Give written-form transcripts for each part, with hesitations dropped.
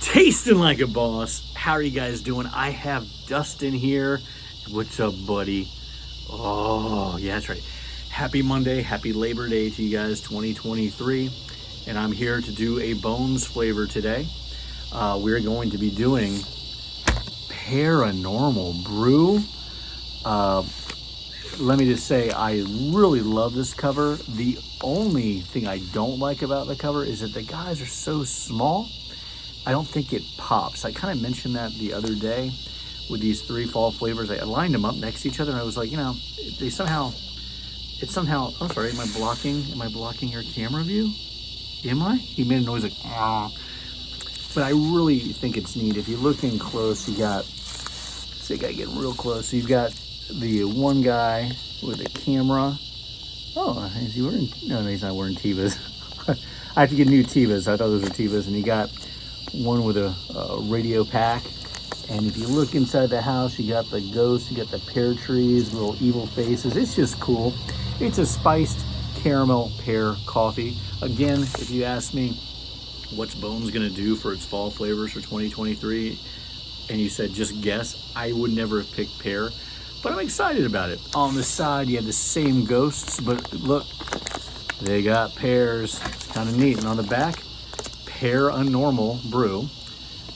Tasting like a boss. How are you guys doing? I have Dustin here. What's up, buddy? Oh, yeah, that's right. Happy Monday, happy Labor Day to you guys, 2023. And I'm here to do a bones flavor today. We're going to be doing Pear-Anormal Brew. Let me just say, I really love this cover. The only thing I don't like about the cover is that the guys are so small. I don't think it pops. I kind of mentioned that the other day with these three fall flavors. I lined them up next to each other and I was like, you know, I'm sorry, am I blocking your camera view? Am I? He made a noise like, ah. But I really think it's neat. If you look in close, you got, see, I gotta get real close. So you've got the one guy with a camera. Oh, is he wearing, no, he's not wearing Tevas. I have to get new Tevas. I thought those were Tevas. And you got one with a radio pack. And if you look inside the house, you got the ghosts, you got the pear trees, little evil faces. It's just cool. It's a spiced caramel pear coffee. Again, if you ask me what's Bones gonna do for its fall flavors for 2023, and you said just guess, I would never have picked pear, but I'm excited about it. On the side, you have the same ghosts, but look, they got pears. It's kind of neat. And on the back, Pear-Anormal Brew,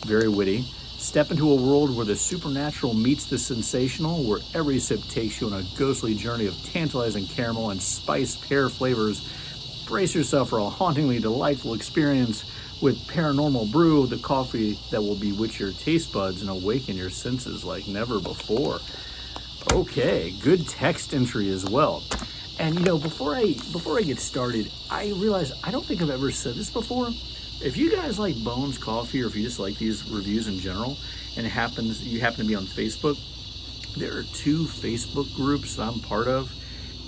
very witty. Step into a world where the supernatural meets the sensational, where every sip takes you on a ghostly journey of tantalizing caramel and spiced pear flavors. Brace yourself for a hauntingly delightful experience with Pear-Anormal Brew, the coffee that will bewitch your taste buds and awaken your senses like never before. Okay, good text entry as well. And you know, before I get started, I realized I don't think I've ever said this before. If you guys like Bones Coffee, or if you just like these reviews in general, and you happen to be on Facebook, there are two Facebook groups that I'm part of,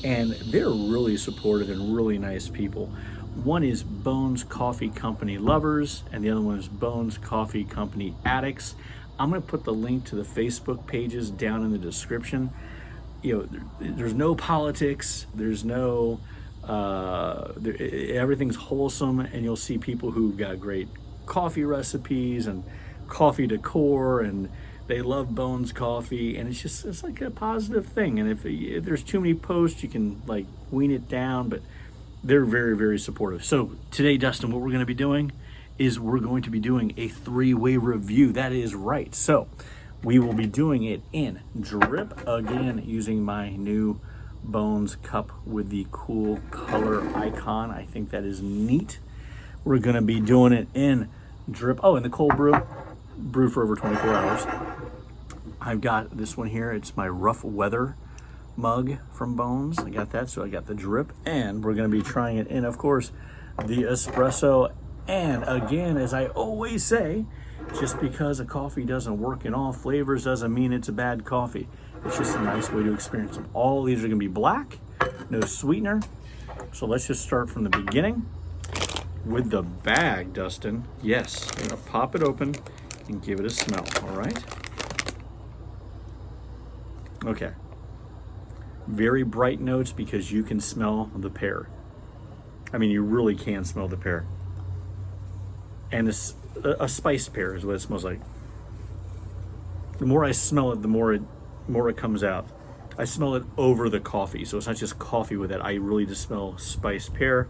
and they're really supportive and really nice people. One is Bones Coffee Company Lovers, and the other one is Bones Coffee Company Addicts. I'm going to put the link to the Facebook pages down in the description. You know, there's no politics, there's no everything's wholesome, and you'll see people who've got great coffee recipes and coffee decor, and they love Bones Coffee, and it's like a positive thing. And if there's too many posts, you can like wean it down, but they're very, very supportive. So today, Dustin, what we're going to be doing is we're going to be doing a three-way review. That is right. So we will be doing it in drip, again using my new Bones cup with the cool color icon. I think that is neat. We're going to be doing it in drip. Oh, and the cold brew for over 24 hours. I've got this one here. It's my rough weather mug from Bones. I got that, so I got the drip, and we're going to be trying it in, of course, the espresso. And again, as I always say, just because a coffee doesn't work in all flavors doesn't mean it's a bad coffee. It's just a nice way to experience them. All these are gonna be black, no sweetener. So let's just start from the beginning with the bag, Dustin. Yes, I'm gonna pop it open and give it a smell, all right? Okay. Very bright notes because you can smell the pear. I mean, you really can smell the pear. And a spiced pear is what it smells like. The more I smell it, the more it comes out. I smell it over the coffee, so it's not just coffee with it. I really just smell spiced pear,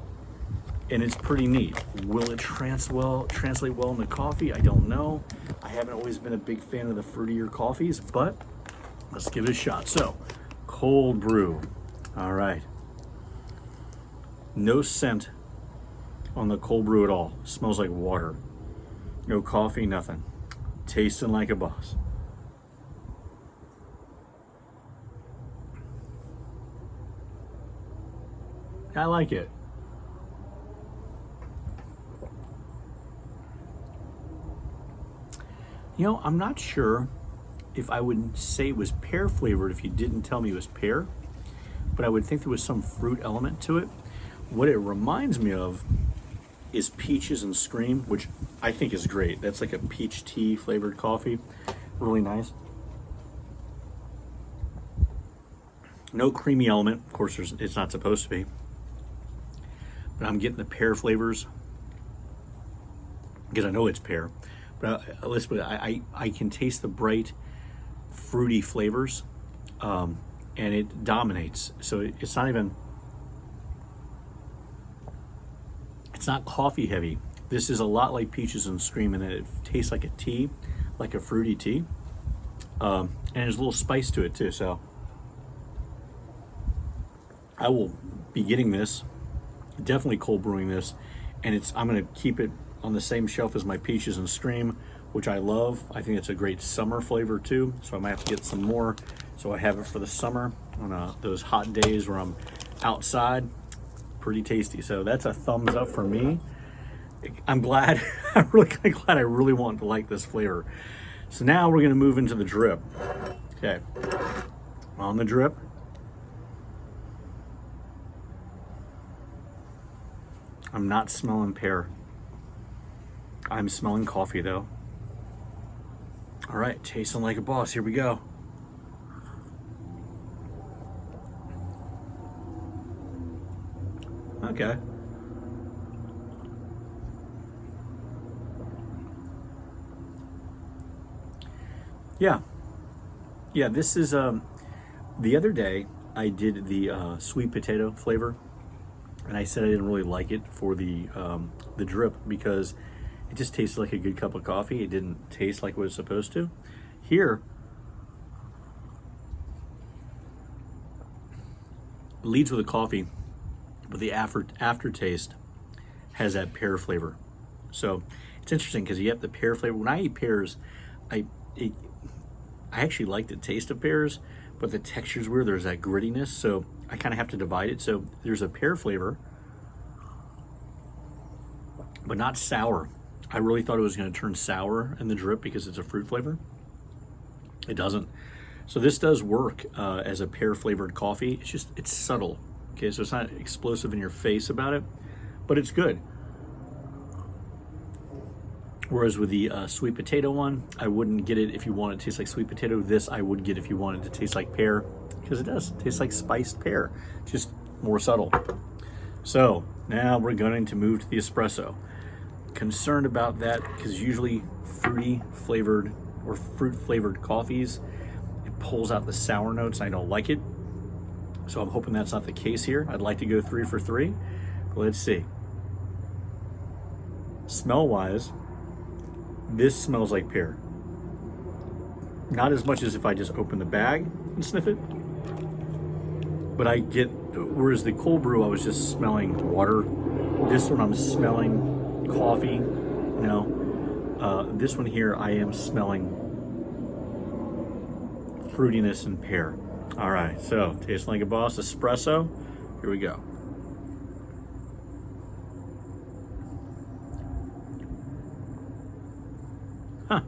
and it's pretty neat. Will it translate well in the coffee? I don't know. I haven't always been a big fan of the fruitier coffees, but let's give it a shot. So, cold brew. All right. No scent on the cold brew at all. Smells like water. No coffee, nothing. Tasting like a boss. I like it. You know, I'm not sure if I would say it was pear flavored if you didn't tell me it was pear, but I would think there was some fruit element to it. What it reminds me of is peaches and scream, which I think is great. That's like a peach tea flavored coffee. Really nice. No creamy element. Of course, it's not supposed to be. But I'm getting the pear flavors because I know it's pear. Listen, I can taste the bright, fruity flavors, and it dominates. So it's not even, it's not coffee heavy. This is a lot like Peaches and Scream in that it tastes like a tea, like a fruity tea. And there's a little spice to it too. So I will be getting this, definitely cold brewing this, and I'm going to keep it on the same shelf as my Peaches and Scream, which I love. I think it's a great summer flavor too, so I might have to get some more so I have it for the summer on those hot days where I'm outside. Pretty tasty. So that's a thumbs up for me. I'm glad. I'm really glad. I really want to like this flavor. So now we're going to move into the drip. Okay, on the drip. I'm not smelling pear. I'm smelling coffee though. All right, tasting like a boss. Here we go. Okay. Yeah, this is, the other day I did the sweet potato flavor, and I said I didn't really like it for the drip because it just tasted like a good cup of coffee. It didn't taste like what it was supposed to. Here, it leads with a coffee, but the aftertaste has that pear flavor. So it's interesting because you have the pear flavor. When I eat pears, I actually like the taste of pears, but the texture's weird. There's that grittiness, so I kind of have to divide it. So there's a pear flavor, but not sour. I really thought it was going to turn sour in the drip because it's a fruit flavor. It doesn't. So this does work as a pear flavored coffee. It's subtle. Okay, so it's not explosive in your face about it, but it's good. Whereas with the sweet potato one, I wouldn't get it if you want it to taste like sweet potato. This I would get if you wanted it to taste like pear, because it does taste like spiced pear, just more subtle. So now we're going to move to the espresso. Concerned about that because usually fruity flavored or fruit flavored coffees, it pulls out the sour notes and I don't like it. So I'm hoping that's not the case here. I'd like to go 3 for 3, but let's see. Smell wise, this smells like pear. Not as much as if I just open the bag and sniff it, but I get, whereas the cold brew I was just smelling water. This one I'm smelling coffee, you know. This one here I am smelling fruitiness and pear. All right, so tasting like a boss, espresso. Here we go. Huh.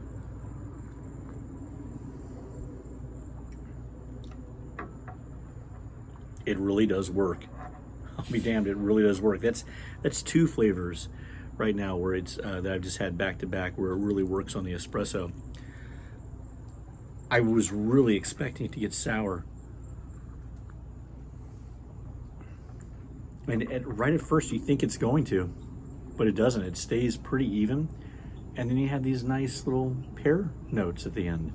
It really does work. I'll be damned, it really does work. That's 2 flavors right now where it's that I've just had back to back where it really works on the espresso. I was really expecting it to get sour. And right at first you think it's going to, but it doesn't. It stays pretty even. And then you have these nice little pear notes at the end.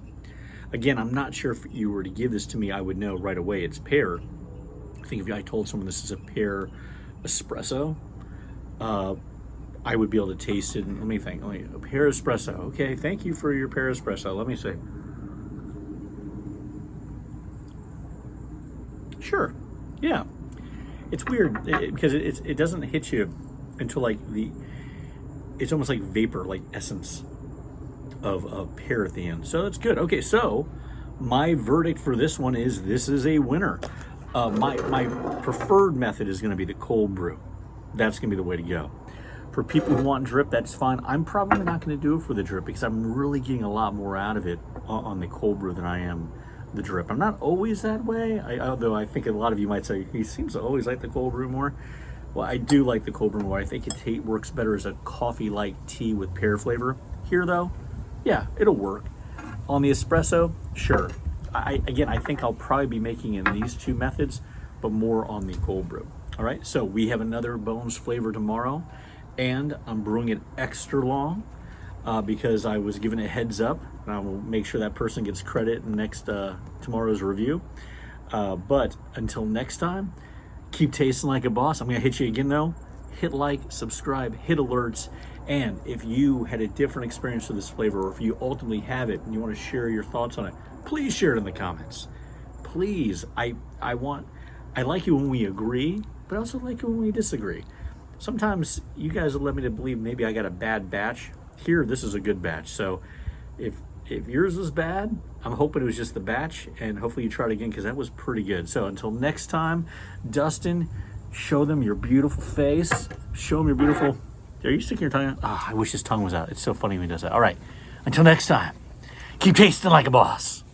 Again, I'm not sure if you were to give this to me, I would know right away it's pear. I think if I told someone this is a pear espresso, I would be able to taste it. And let me think, a pear espresso. Okay, thank you for your pear espresso. Let me see. Sure, yeah. It's weird because it doesn't hit you until like it's almost like vapor, like essence of pear at the end. So that's good. Okay, so my verdict for this one is this is a winner. My preferred method is going to be the cold brew. That's going to be the way to go. For people who want drip, that's fine. I'm probably not going to do it for the drip because I'm really getting a lot more out of it on the cold brew than I am the drip. I'm not always that way, although I think a lot of you might say he seems to always like the cold brew more. Well, I do like the cold brew more. I think it works better as a coffee-like tea with pear flavor. Here, though, yeah, it'll work. On the espresso, sure. I think I'll probably be making in these 2 methods, but more on the cold brew. All right, so we have another Bones flavor tomorrow, and I'm brewing it extra long. because I was given a heads up, and I will make sure that person gets credit in next tomorrow's review. But until next time, keep tasting like a boss. I'm gonna hit you again though. Hit like, subscribe, hit alerts, and if you had a different experience with this flavor, or if you ultimately have it and you want to share your thoughts on it, please share it in the comments. Please, I like you when we agree, but I also like you when we disagree. Sometimes you guys have led me to believe maybe I got a bad batch. Here, this is a good batch. So if yours was bad, I'm hoping it was just the batch, and hopefully you try it again because that was pretty good. So until next time, Dustin, show them your beautiful face. Show them your beautiful... Are you sticking your tongue out? Oh, I wish his tongue was out. It's so funny when he does that. All right, until next time, keep tasting like a boss.